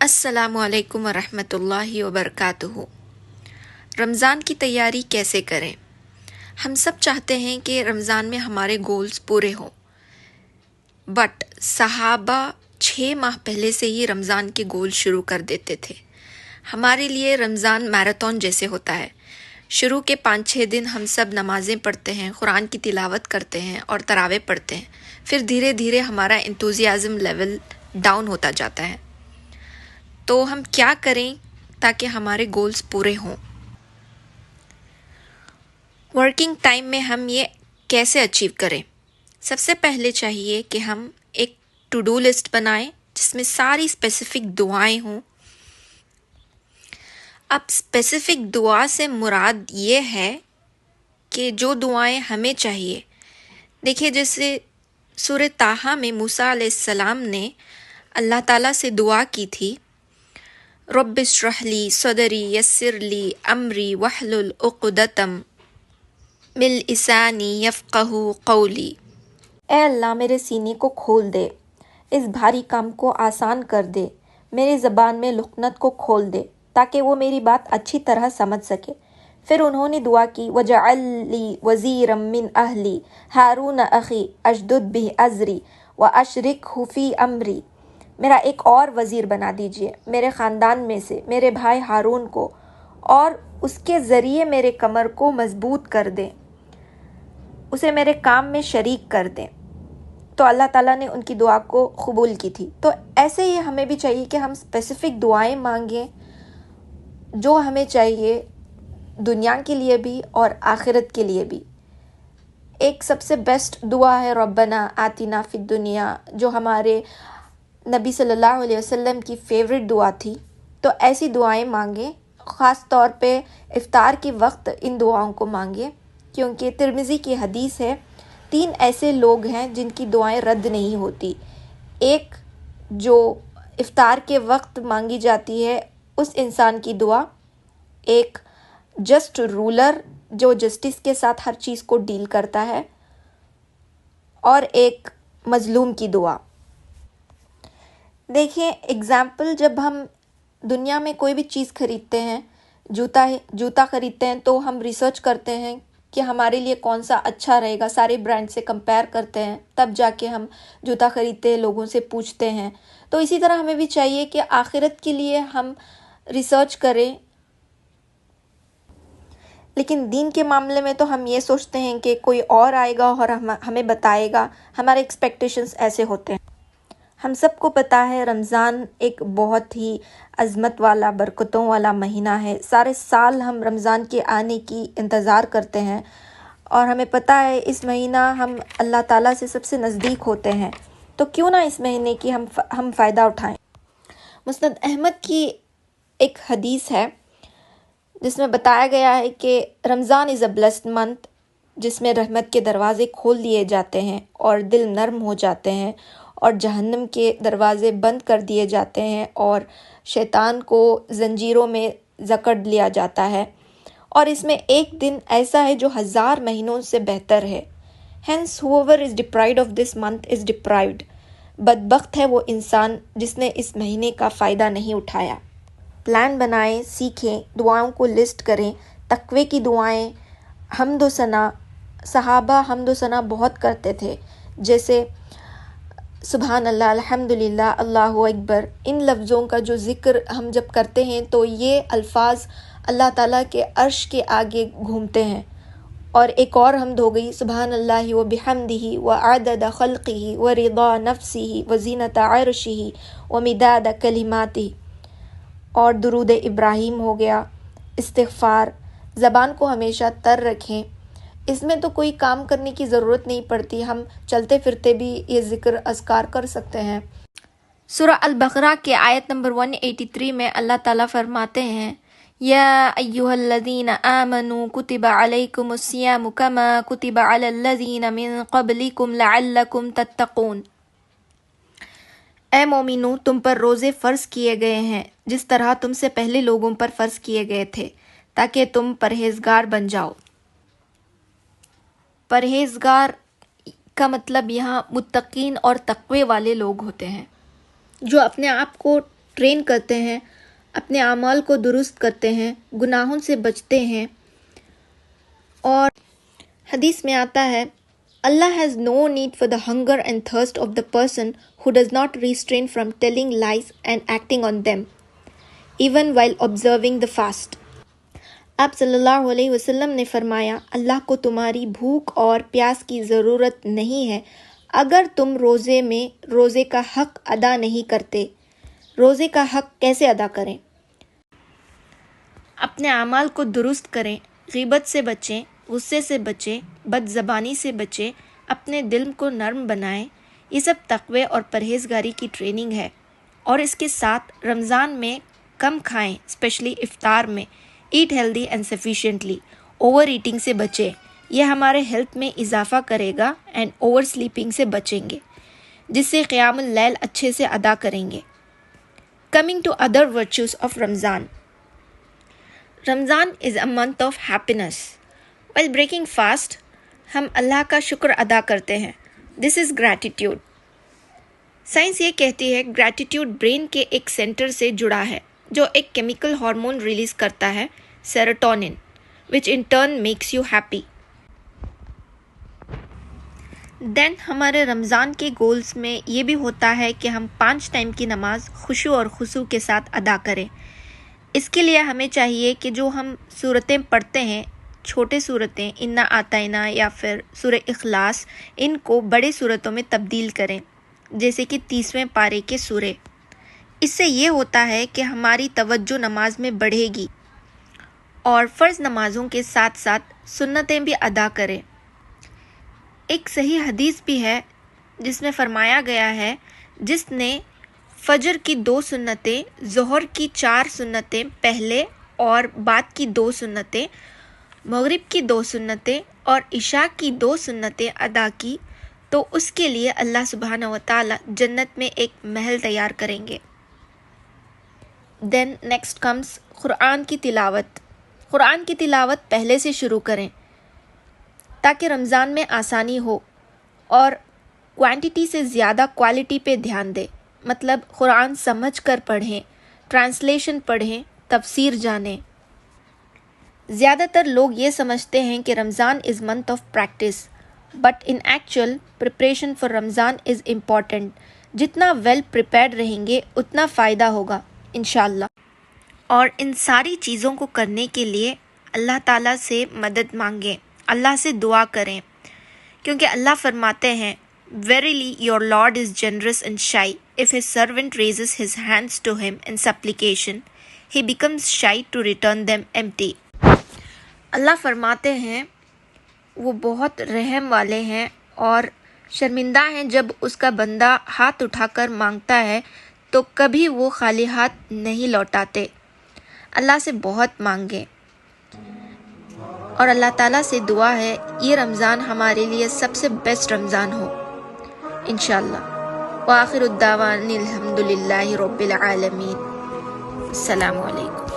السلام علیکم ورحمۃ اللہ وبرکاتہ۔ رمضان کی تیاری کیسے کریں؟ ہم سب چاہتے ہیں کہ رمضان میں ہمارے گولز پورے ہوں، بٹ صحابہ 6 ماہ پہلے سے ہی رمضان کے گول شروع کر دیتے تھے۔ ہمارے لیے رمضان میراتھن جیسے ہوتا ہے۔ شروع کے 5-6 دن ہم سب نمازیں پڑھتے ہیں، قرآن کی تلاوت کرتے ہیں اور تراویح پڑھتے ہیں، پھر دھیرے دھیرے ہمارا انتھوزیازم لیول ڈاؤن ہوتا جاتا ہے۔ تو ہم کیا کریں تاکہ ہمارے گولز پورے ہوں؟ ورکنگ ٹائم میں ہم یہ کیسے اچیو کریں؟ سب سے پہلے چاہیے کہ ہم ایک ٹو ڈو لسٹ بنائیں جس میں ساری اسپیسیفک دعائیں ہوں۔ اب اسپیسیفک دعا سے مراد یہ ہے کہ جو دعائیں ہمیں چاہیے، دیکھیے جیسے سورہ طٰہٰ میں موسیٰ علیہ السلام نے اللہ تعالیٰ سے دعا کی تھی، رب اشرح لی صدری یسر لی امری واحلل عقدۃ من لسانی یفقہوا قولی۔ اے اللہ میرے سینے کو کھول دے، اس بھاری کام کو آسان کر دے، میری زبان میں لکنت کو کھول دے تاکہ وہ میری بات اچھی طرح سمجھ سکے۔ پھر انہوں نے دعا کی، وَاجْعَل لِّی وَزِيرًا مِّنْ أَهْلِي هَارُونَ أَخِي أَشْدُدْ بِهِ أَزْرِي وَأَشْرِكْهُ فِي أَمْرِي۔ میرا ایک اور وزیر بنا دیجئے میرے خاندان میں سے، میرے بھائی ہارون کو، اور اس کے ذریعے میرے کمر کو مضبوط کر دیں، اسے میرے کام میں شریک کر دیں۔ تو اللہ تعالیٰ نے ان کی دعا کو قبول کی تھی۔ تو ایسے ہی ہمیں بھی چاہیے کہ ہم اسپیسیفک دعائیں مانگیں جو ہمیں چاہیے، دنیا کے لیے بھی اور آخرت کے لیے بھی۔ ایک سب سے بیسٹ دعا ہے ربنا آتنا فی الدنیا، جو ہمارے نبی صلی اللہ علیہ وسلم کی فیوریٹ دعا تھی۔ تو ایسی دعائیں مانگیں، خاص طور پہ افطار کے وقت ان دعاؤں کو مانگیں، کیونکہ ترمذی کی حدیث ہے 3 ایسے لوگ ہیں جن کی دعائیں رد نہیں ہوتی۔ ایک جو افطار کے وقت مانگی جاتی ہے اس انسان کی دعا، ایک جسٹ رولر جو جسٹس کے ساتھ ہر چیز کو ڈیل کرتا ہے، اور ایک مظلوم کی دعا۔ دیکھیں اگزامپل، جب ہم دنیا میں کوئی بھی چیز خریدتے ہیں، جوتا خریدتے ہیں، تو ہم ریسرچ کرتے ہیں کہ ہمارے لیے کون سا اچھا رہے گا، سارے برانڈ سے کمپیئر کرتے ہیں، تب جا کے ہم جوتا خریدتے ہیں، لوگوں سے پوچھتے ہیں۔ تو اسی طرح ہمیں بھی چاہیے کہ آخرت کے لیے ہم ریسرچ کریں، لیکن دین کے معاملے میں تو ہم یہ سوچتے ہیں کہ کوئی اور آئے گا اور ہمیں بتائے گا، ہمارے ایکسپیکٹیشنز ایسے ہوتے ہیں۔ ہم سب کو پتہ ہے رمضان ایک بہت ہی عظمت والا، برکتوں والا مہینہ ہے۔ سارے سال ہم رمضان کے آنے کی انتظار کرتے ہیں، اور ہمیں پتہ ہے اس مہینہ ہم اللہ تعالیٰ سے سب سے نزدیک ہوتے ہیں۔ تو کیوں نہ اس مہینے کی ہم فائدہ اٹھائیں۔ مسند احمد کی ایک حدیث ہے جس میں بتایا گیا ہے کہ Ramzan is a blessed month, جس میں رحمت کے دروازے کھول دیے جاتے ہیں اور دل نرم ہو جاتے ہیں، اور جہنم کے دروازے بند کر دیے جاتے ہیں، اور شیطان کو زنجیروں میں جکڑ لیا جاتا ہے، اور اس میں ایک دن ایسا ہے جو 1000 مہینوں سے بہتر ہے۔ Hence whoever is deprived of this month is deprived۔ بدبخت ہے وہ انسان جس نے اس مہینے کا فائدہ نہیں اٹھایا۔ پلان بنائیں، سیکھیں، دعاؤں کو لسٹ کریں، تقوی کی دعائیں، حمد و ثنا۔ صحابہ حمد و ثنا بہت کرتے تھے، جیسے سبحان اللہ، الحمدللہ، اللہ اکبر۔ ان لفظوں کا جو ذکر ہم جب کرتے ہیں تو یہ الفاظ اللہ تعالیٰ کے عرش کے آگے گھومتے ہیں۔ اور ایک اور حمد ہو گئی، سبحان اللہ و بحمدہ و عدد خلقہ و رضا نفسہ و زینت عرشہ و مداد کلماتہ۔ اور درود ابراہیم ہو گیا، استغفار۔ زبان کو ہمیشہ تر رکھیں، اس میں تو کوئی کام کرنے کی ضرورت نہیں پڑتی، ہم چلتے پھرتے بھی یہ ذکر اذکار کر سکتے ہیں۔ سورہ البقرہ کے آیت نمبر 183 میں اللہ تعالیٰ فرماتے ہیں، یا ایھا الذین آمنوا کتب علیکم الصیام کما کتب علی الذین من قبلکم لعلکم تتقون۔ اے مومنو، تم پر روزے فرض کیے گئے ہیں جس طرح تم سے پہلے لوگوں پر فرض کیے گئے تھے، تاکہ تم پرہیزگار بن جاؤ۔ پرہیزگار کا مطلب یہاں متقین اور تقوی والے لوگ ہوتے ہیں، جو اپنے آپ کو ٹرین کرتے ہیں، اپنے اعمال کو درست کرتے ہیں، گناہوں سے بچتے ہیں. اور حدیث میں آتا ہے Allah has no need for the hunger and thirst of the person who does not restrain from telling lies and acting on them, even while observing the fast. آپ صلی اللہ علیہ وسلم نے فرمایا اللہ کو تمہاری بھوک اور پیاس کی ضرورت نہیں ہے اگر تم روزے میں روزے کا حق ادا نہیں کرتے. روزے کا حق کیسے ادا کریں؟ اپنے اعمال کو درست کریں، غیبت سے بچیں، غصے سے بچیں، بد زبانی سے بچیں، اپنے دل کو نرم بنائیں. یہ سب تقوی اور پرہیزگاری کی ٹریننگ ہے. اور اس کے ساتھ رمضان میں کم کھائیں، اسپیشلی افطار میں. Eat healthy and sufficiently. Over eating سے بچیں، یہ ہمارے ہیلتھ میں اضافہ کرے گا. اینڈ اوور سلیپنگ سے بچیں گے جس سے قیام اللیل اچھے سے ادا کریں گے. Coming to other virtues of Ramadan. Ramadan is a month of happiness. while breaking fast ہم اللہ کا شکر ادا کرتے ہیں. دس از گریٹیٹیوڈ. سائنس یہ کہتی ہے گریٹیٹیوڈ برین کے ایک سینٹر سے جڑا ہے جو ایک کیمیکل ہارمون ریلیز کرتا ہے، سیروٹونن، which in turn makes you happy. دین ہمارے رمضان کے گولز میں یہ بھی ہوتا ہے کہ ہم 5 ٹائم کی نماز خشوع اور خضوع کے ساتھ ادا کریں. اس کے لیے ہمیں چاہیے کہ جو ہم سورتیں پڑھتے ہیں، چھوٹے سورتیں انا اعطینہ یا پھر سورہ اخلاص، ان کو بڑے سورتوں میں تبدیل کریں، جیسے کہ 30ویں پارے کے سورے. اس سے یہ ہوتا ہے کہ ہماری توجہ نماز میں بڑھے گی اور فرض نمازوں کے ساتھ ساتھ سنتیں بھی ادا کریں. ایک صحیح حدیث بھی ہے جس میں فرمایا گیا ہے جس نے فجر کی 2 سنتیں، ظہر کی 4 سنتیں پہلے اور بعد کی 2 سنتیں، مغرب کی 2 سنتیں اور عشاء کی 2 سنتیں ادا کی تو اس کے لیے اللہ سبحانہ و تعالی جنت میں ایک محل تیار کریں گے. دین نیکسٹ کمز قرآن کی تلاوت. قرآن کی تلاوت پہلے سے شروع کریں تاکہ رمضان میں آسانی ہو، اور کوانٹیٹی سے زیادہ کوالٹی پہ دھیان دیں. مطلب قرآن سمجھ کر پڑھیں، ٹرانسلیشن پڑھیں، تفسیر جانیں. زیادہ تر لوگ یہ سمجھتے ہیں کہ Ramzan is month of practice, but in actual preparation for Ramzan is important. جتنا ویل پریپیئرڈ رہیں گے اتنا فائدہ ہوگا انشاءاللہ. اور ان ساری چیزوں کو کرنے کے لیے اللہ تعالیٰ سے مدد مانگیں، اللہ سے دعا کریں، کیونکہ اللہ فرماتے ہیں Verily your Lord is generous and shy. If his servant raises his hands to him in supplication, he becomes shy to return them empty. اللہ فرماتے ہیں وہ بہت رحم والے ہیں اور شرمندہ ہیں جب اس کا بندہ ہاتھ اٹھا کر مانگتا ہے تو کبھی وہ خالی ہاتھ نہیں لوٹاتے. اللہ سے بہت مانگیں اور اللہ تعالیٰ سے دعا ہے یہ رمضان ہمارے لیے سب سے بیسٹ رمضان ہو انشاءاللہ. وآخر الدعوان الحمدللہ رب العالمین. السلام علیکم.